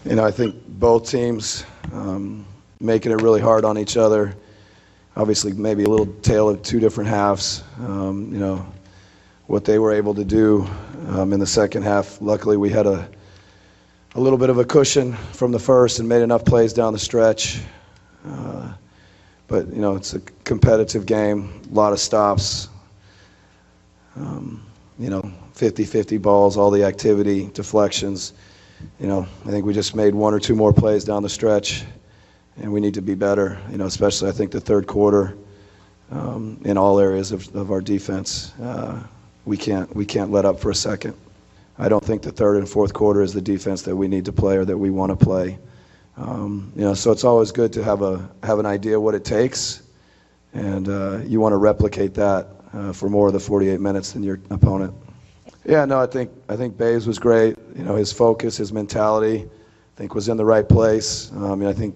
I think both teams making it really hard on each other. Obviously, maybe a little tale of two different halves. What they were able to do in the second half. Luckily, we had a little bit of a cushion from the first and made enough plays down the stretch. But it's a competitive game, a lot of stops. 50-50 balls, all the activity, deflections. I think we just made one or two more plays down the stretch, and we need to be better. Especially I think the third quarter in all areas of our defense. We can't let up for a second. I don't think the third and fourth quarter is the defense that we need to play or that we want to play. So it's always good to have an idea what it takes, and you want to replicate that for more of the 48 minutes than your opponent. Yeah, no, I think Baze was great. His focus, his mentality, I think was in the right place. I think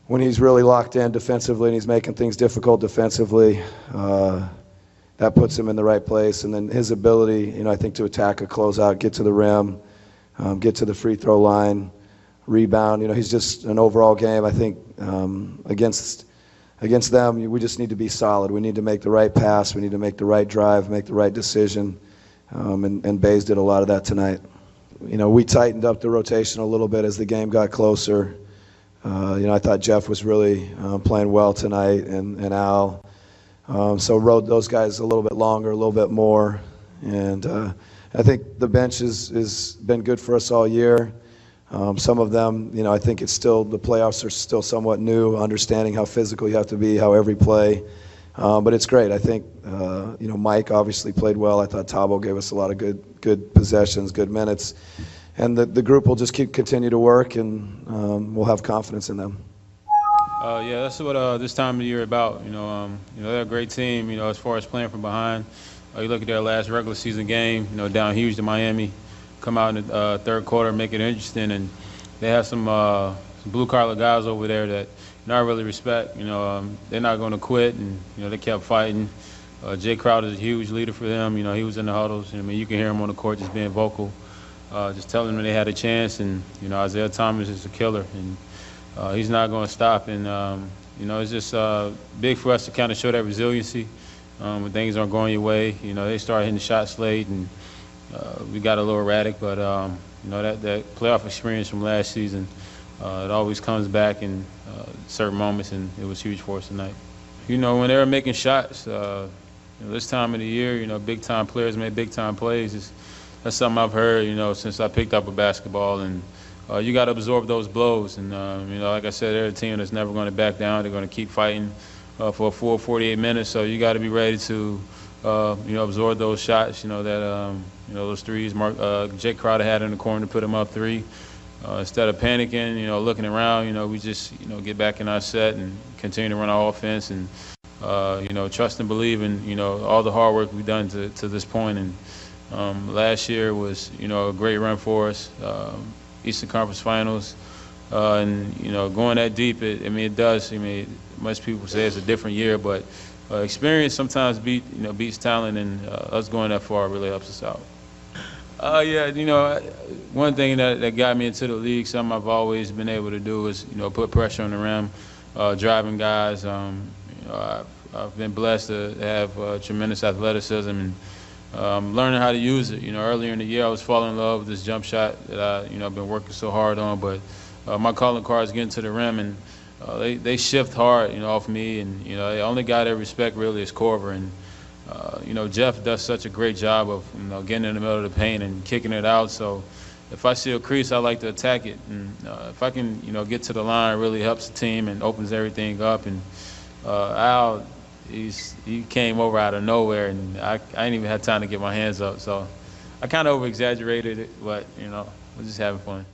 when he's really locked in defensively and he's making things difficult defensively, that puts him in the right place. And then his ability, I think, to attack a closeout, get to the rim, get to the free throw line, rebound. He's just an overall game. I think against them, we just need to be solid. We need to make the right pass. We need to make the right drive, make the right decision. And Baze did a lot of that tonight. We tightened up the rotation a little bit as the game got closer. I thought Jeff was really playing well tonight, and Al. So rode those guys a little bit longer, a little bit more. And I think the bench has been good for us all year. Some of them, I think it's still, the playoffs are still somewhat new, understanding how physical you have to be, how every play. But it's great. I think, Mike obviously played well. I thought Tabo gave us a lot of good possessions, good minutes. And the group will just continue to work, and we'll have confidence in them. Yeah, that's what this time of the year about. They're a great team, as far as playing from behind. You look at their last regular season game, down huge to Miami, come out in the third quarter, make it interesting. And they have some blue-collar guys over there that I really respect. They're not going to quit, and they kept fighting. Jay Crowder is a huge leader for them. He was in the huddles. You can hear him on the court just being vocal, just telling them they had a chance. And Isaiah Thomas is a killer, and he's not going to stop. And it's just big for us to kind of show that resiliency when things aren't going your way. They start hitting shots late, and we got a little erratic. But that playoff experience from last season, it always comes back in certain moments, and it was huge for us tonight. When they were making shots, this time of the year, big-time players make big-time plays. That's something I've heard, since I picked up a basketball. And you got to absorb those blows. And, like I said, they're a team that's never going to back down. They're going to keep fighting for a full 48 minutes. So you got to be ready to, absorb those shots, those threes Jake Crowder had in the corner to put him up three. Instead of panicking, looking around, we just, get back in our set and continue to run our offense and, trust and believe in, all the hard work we've done to this point. And last year was, a great run for us, Eastern Conference Finals. And, going that deep, it does. Most people say it's a different year, but experience sometimes beats talent, and us going that far really helps us out. Yeah, one thing that got me into the league, something I've always been able to do is, put pressure on the rim, driving guys. I've been blessed to have tremendous athleticism, and learning how to use it. Earlier in the year I was falling in love with this jump shot that I've been working so hard on, but my calling card is getting to the rim, and they shift hard, off me, and the only guy they respect really is Corver. And Jeff does such a great job of, getting in the middle of the paint and kicking it out. So if I see a crease, I like to attack it. And if I can, get to the line, it really helps the team and opens everything up. And Al, he came over out of nowhere, and I didn't even have time to get my hands up. So I kind of over-exaggerated it, but, we're just having fun.